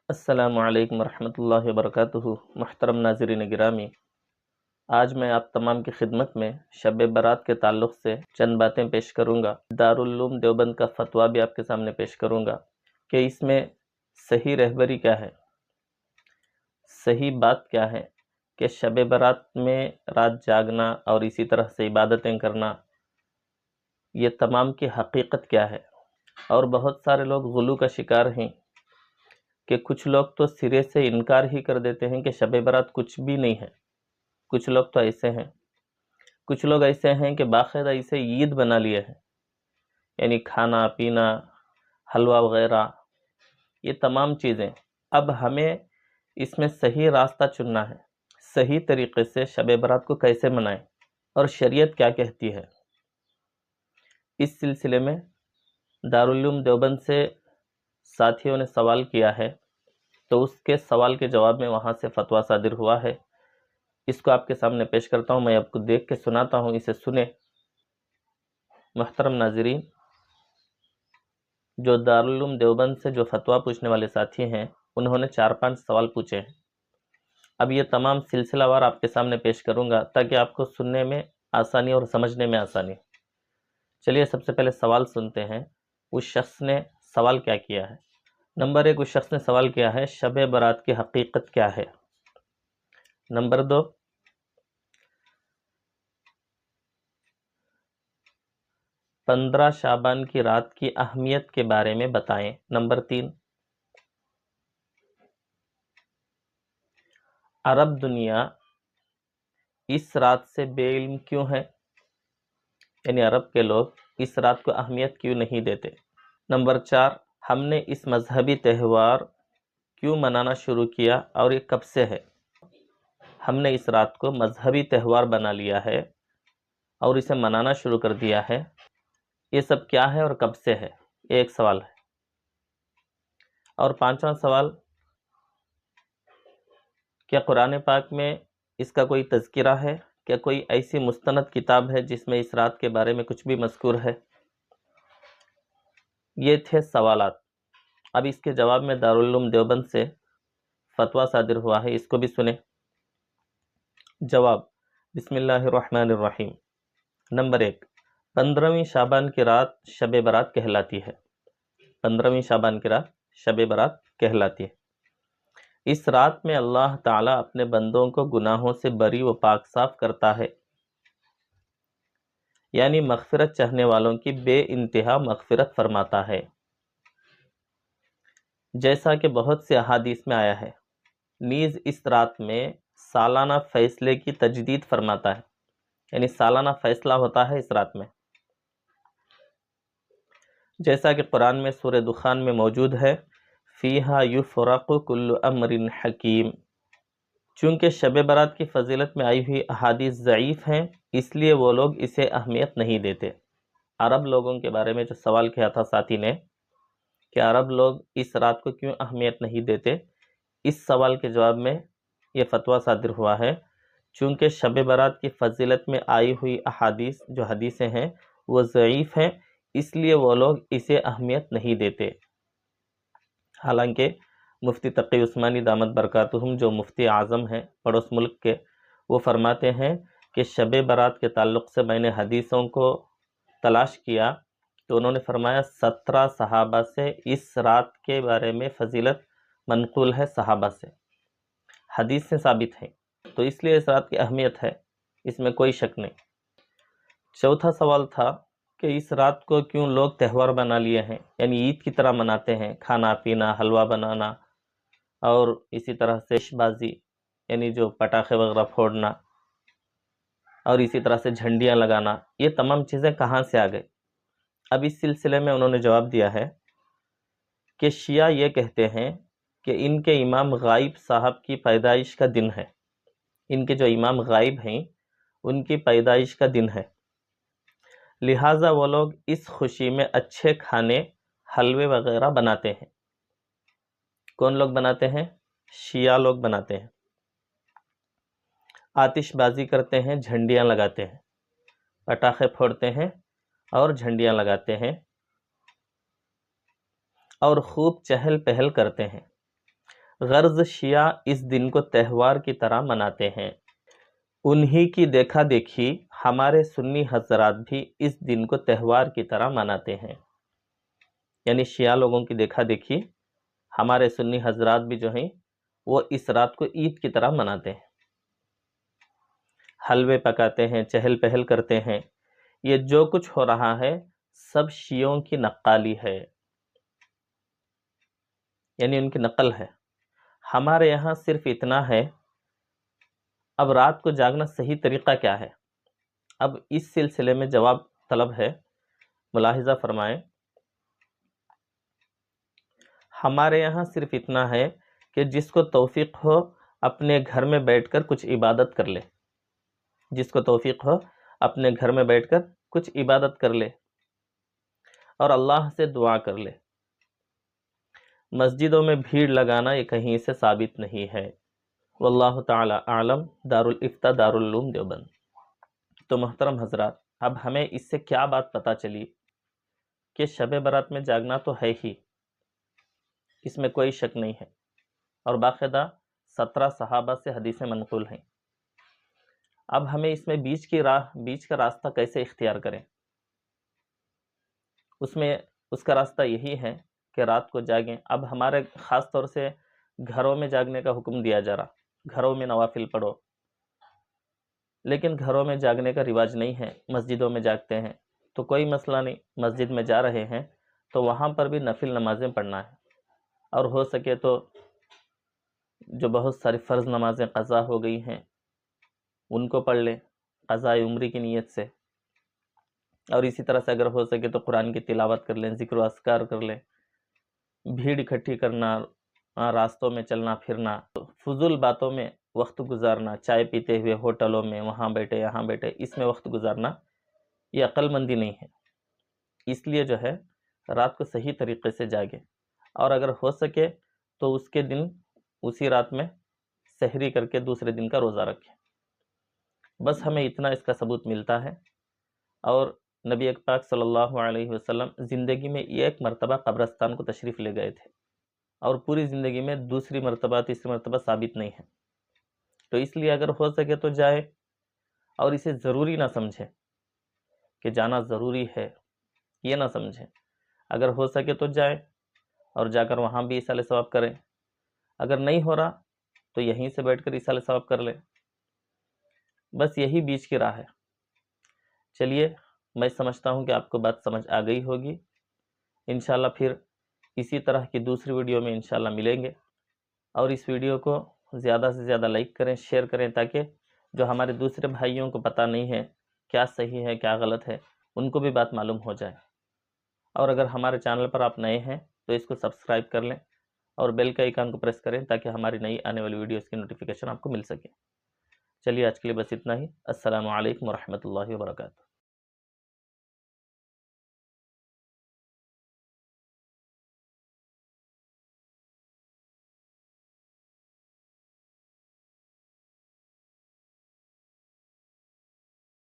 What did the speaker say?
السلام علیکم ورحمۃ اللہ وبرکاتہ۔ محترم ناظرین گرامی، آج میں آپ تمام کی خدمت میں شب برات کے تعلق سے چند باتیں پیش کروں گا۔ دارالعلوم دیوبند کا فتویٰ بھی آپ کے سامنے پیش کروں گا کہ اس میں صحیح رہبری کیا ہے، صحیح بات کیا ہے کہ شب برات میں رات جاگنا اور اسی طرح سے عبادتیں کرنا، یہ تمام کی حقیقت کیا ہے۔ اور بہت سارے لوگ غلو کا شکار ہیں کہ کچھ لوگ تو سرے سے انکار ہی کر دیتے ہیں کہ شب برات کچھ بھی نہیں ہے۔ کچھ لوگ تو ایسے ہیں، کچھ لوگ ایسے ہیں کہ باقاعدہ اسے عید بنا لیے ہیں، یعنی کھانا پینا، حلوہ وغیرہ، یہ تمام چیزیں۔ اب ہمیں اس میں صحیح راستہ چننا ہے، صحیح طریقے سے شب برات کو کیسے منائیں اور شریعت کیا کہتی ہے۔ اس سلسلے میں دارالعلوم دیوبند سے ساتھیوں نے سوال کیا ہے، تو اس کے سوال کے جواب میں وہاں سے فتویٰ صادر ہوا ہے۔ اس کو آپ کے سامنے پیش کرتا ہوں، میں آپ کو دیکھ کے سناتا ہوں، اسے سنیں۔ محترم ناظرین، جو دارالعلوم دیوبند سے جو فتویٰ پوچھنے والے ساتھی ہیں، انہوں نے 4-5 سوال پوچھے ہیں۔ اب یہ تمام سلسلہ وار آپ کے سامنے پیش کروں گا تاکہ آپ کو سننے میں آسانی اور سمجھنے میں آسانی۔ چلیے سب سے پہلے سوال سنتے ہیں، اس شخص نے سوال کیا کیا ہے۔ نمبر 1، اس شخص نے سوال کیا ہے شب برات کی حقیقت کیا ہے۔ نمبر 2، 15 شعبان کی رات کی اہمیت کے بارے میں بتائیں۔ نمبر 3، عرب دنیا اس رات سے بے علم کیوں ہے، یعنی عرب کے لوگ اس رات کو اہمیت کیوں نہیں دیتے۔ نمبر 4، ہم نے اس مذہبی تہوار کیوں منانا شروع کیا اور یہ کب سے ہے۔ ہم نے اس رات کو مذہبی تہوار بنا لیا ہے اور اسے منانا شروع کر دیا ہے، یہ سب کیا ہے اور کب سے ہے، یہ ایک سوال ہے۔ اور 5واں سوال، کیا قرآن پاک میں اس کا کوئی تذکرہ ہے، کیا کوئی ایسی مستند کتاب ہے جس میں اس رات کے بارے میں کچھ بھی مذکور ہے۔ یہ تھے سوالات۔ اب اس کے جواب میں دارالعلوم دیوبند سے فتویٰ صادر ہوا ہے، اس کو بھی سنیں۔ جواب، بسم اللہ الرحمن الرحیم۔ نمبر 1، 15ویں شعبان کی رات شب برات کہلاتی ہے۔ 15ویں شعبان کی رات شب برات کہلاتی ہے۔ اس رات میں اللہ تعالیٰ اپنے بندوں کو گناہوں سے بری و پاک صاف کرتا ہے، یعنی مغفرت چاہنے والوں کی بے انتہا مغفرت فرماتا ہے، جیسا کہ بہت سے احادیث میں آیا ہے۔ نیز اس رات میں سالانہ فیصلے کی تجدید فرماتا ہے، یعنی سالانہ فیصلہ ہوتا ہے اس رات میں، جیسا کہ قرآن میں سورہ دخان میں موجود ہے، فیہا یفرق کل امر حکیم۔ چونکہ شب برات کی فضیلت میں آئی ہوئی احادیث ضعیف ہیں، اس لیے وہ لوگ اسے اہمیت نہیں دیتے۔ عرب لوگوں کے بارے میں جو سوال کیا تھا ساتھی نے کہ عرب لوگ اس رات کو کیوں اہمیت نہیں دیتے، اس سوال کے جواب میں یہ فتویٰ صادر ہوا ہے، چونکہ شب برات کی فضیلت میں آئی ہوئی احادیث جو حدیثیں ہیں وہ ضعیف ہیں، اس لیے وہ لوگ اسے اہمیت نہیں دیتے۔ حالانکہ مفتی تقی عثمانی دامت برکاتہم جو مفتی اعظم ہیں پڑوس ملک کے، وہ فرماتے ہیں کہ شب برات کے تعلق سے میں نے حدیثوں کو تلاش کیا تو انہوں نے فرمایا 17 صحابہ سے اس رات کے بارے میں فضیلت منقول ہے، صحابہ سے حدیث سے ثابت ہے، تو اس لیے اس رات کی اہمیت ہے، اس میں کوئی شک نہیں۔ چوتھا سوال تھا کہ اس رات کو کیوں لوگ تہوار بنا لیے ہیں، یعنی عید کی طرح مناتے ہیں، کھانا پینا، حلوہ بنانا اور اسی طرح سے بازی، یعنی جو پٹاخے وغیرہ پھوڑنا اور اسی طرح سے جھنڈیاں لگانا، یہ تمام چیزیں کہاں سے آ گئی۔ اب اس سلسلے میں انہوں نے جواب دیا ہے کہ شیعہ یہ کہتے ہیں کہ ان کے امام غائب صاحب کی پیدائش کا دن ہے، ان کے جو امام غائب ہیں ان کی پیدائش کا دن ہے، لہٰذا وہ لوگ اس خوشی میں اچھے کھانے، حلوے وغیرہ بناتے ہیں۔ کون لوگ بناتے ہیں؟ شیعہ لوگ بناتے ہیں، آتش بازی کرتے ہیں، جھنڈیاں لگاتے ہیں، پٹاخے پھوڑتے ہیں اور جھنڈیاں لگاتے ہیں اور خوب چہل پہل کرتے ہیں۔ غرض شیعہ اس دن کو تہوار کی طرح مناتے ہیں، انہی کی دیکھا دیکھی ہمارے سنی حضرات بھی اس دن کو تہوار کی طرح مناتے ہیں، یعنی شیعہ لوگوں کی دیکھا دیکھی ہمارے سنی حضرات بھی جو ہیں وہ اس رات کو عید کی طرح مناتے ہیں، حلوے پکاتے ہیں، چہل پہل کرتے ہیں۔ یہ جو کچھ ہو رہا ہے سب شیعوں کی نقالی ہے، یعنی ان کی نقل ہے۔ ہمارے یہاں صرف اتنا ہے، اب رات کو جاگنا صحیح طریقہ کیا ہے؟ اب اس سلسلے میں جواب طلب ہے، ملاحظہ فرمائیں۔ ہمارے یہاں صرف اتنا ہے کہ جس کو توفیق ہو اپنے گھر میں بیٹھ کر کچھ عبادت کر لے، جس کو توفیق ہو اپنے گھر میں بیٹھ کر کچھ عبادت کر لے اور اللہ سے دعا کر لے۔ مسجدوں میں بھیڑ لگانا یہ کہیں سے ثابت نہیں ہے۔ واللہ تعالی اعلم۔ دارالفتاء دارالعلوم دیوبند۔ تو محترم حضرات، اب ہمیں اس سے کیا بات پتہ چلی کہ شب برات میں جاگنا تو ہے ہی، اس میں کوئی شک نہیں ہے، اور باقاعدہ 17 صحابہ سے حدیثیں منقول ہیں۔ اب ہمیں اس میں بیچ کا راستہ کیسے اختیار کریں؟ اس کا راستہ یہی ہے کہ رات کو جاگیں۔ اب ہمارے خاص طور سے گھروں میں جاگنے کا حکم دیا جا رہا، گھروں میں نوافل پڑھو، لیکن گھروں میں جاگنے کا رواج نہیں ہے، مسجدوں میں جاگتے ہیں، تو کوئی مسئلہ نہیں، مسجد میں جا رہے ہیں تو وہاں پر بھی نفل نمازیں پڑھنا ہے، اور ہو سکے تو جو بہت ساری فرض نمازیں قضا ہو گئی ہیں ان کو پڑھ لیں قضاء عمری کی نیت سے، اور اسی طرح سے اگر ہو سکے تو قرآن کی تلاوت کر لیں، ذکر و اذکار کر لیں۔ بھیڑ اکٹھی کرنا، راستوں میں چلنا پھرنا، فضول باتوں میں وقت گزارنا، چائے پیتے ہوئے ہوٹلوں میں وہاں بیٹھے یہاں بیٹھے، اس میں وقت گزارنا یہ عقل مندی نہیں ہے۔ اس لیے جو ہے رات کو صحیح طریقے سے جاگے، اور اگر ہو سکے تو اس کے دن اسی رات میں سحری کر کے دوسرے دن کا روزہ رکھیں۔ بس ہمیں اتنا اس کا ثبوت ملتا ہے۔ اور نبی پاک صلی اللہ علیہ وسلم زندگی میں ایک مرتبہ قبرستان کو تشریف لے گئے تھے، اور پوری زندگی میں دوسری مرتبہ تیسری مرتبہ ثابت نہیں ہے۔ تو اس لیے اگر ہو سکے تو جائے، اور اسے ضروری نہ سمجھے کہ جانا ضروری ہے، یہ نہ سمجھیں۔ اگر ہو سکے تو جائیں اور جا کر وہاں بھی ایصال ثواب کریں، اگر نہیں ہو رہا تو یہیں سے بیٹھ کر ایصال ثواب کر لیں۔ بس یہی بیچ کی راہ ہے۔ چلیے، میں سمجھتا ہوں کہ آپ کو بات سمجھ آ گئی ہوگی۔ انشاءاللہ پھر اسی طرح کی دوسری ویڈیو میں انشاءاللہ ملیں گے، اور اس ویڈیو کو زیادہ سے زیادہ لائک کریں، شیئر کریں، تاکہ جو ہمارے دوسرے بھائیوں کو پتہ نہیں ہے کیا صحیح ہے کیا غلط ہے ان کو بھی بات معلوم ہو جائے۔ اور اگر ہمارے چینل پر آپ نئے ہیں تو اس کو سبسکرائب کر لیں اور بیل کا آئیکن کو پریس کریں تاکہ ہماری نئی آنے والی ویڈیوز کی نوٹیفیکیشن آپ کو مل سکے۔ چلیے آج کے لیے بس اتنا ہی۔ السلام علیکم ورحمۃ اللہ وبرکاتہ۔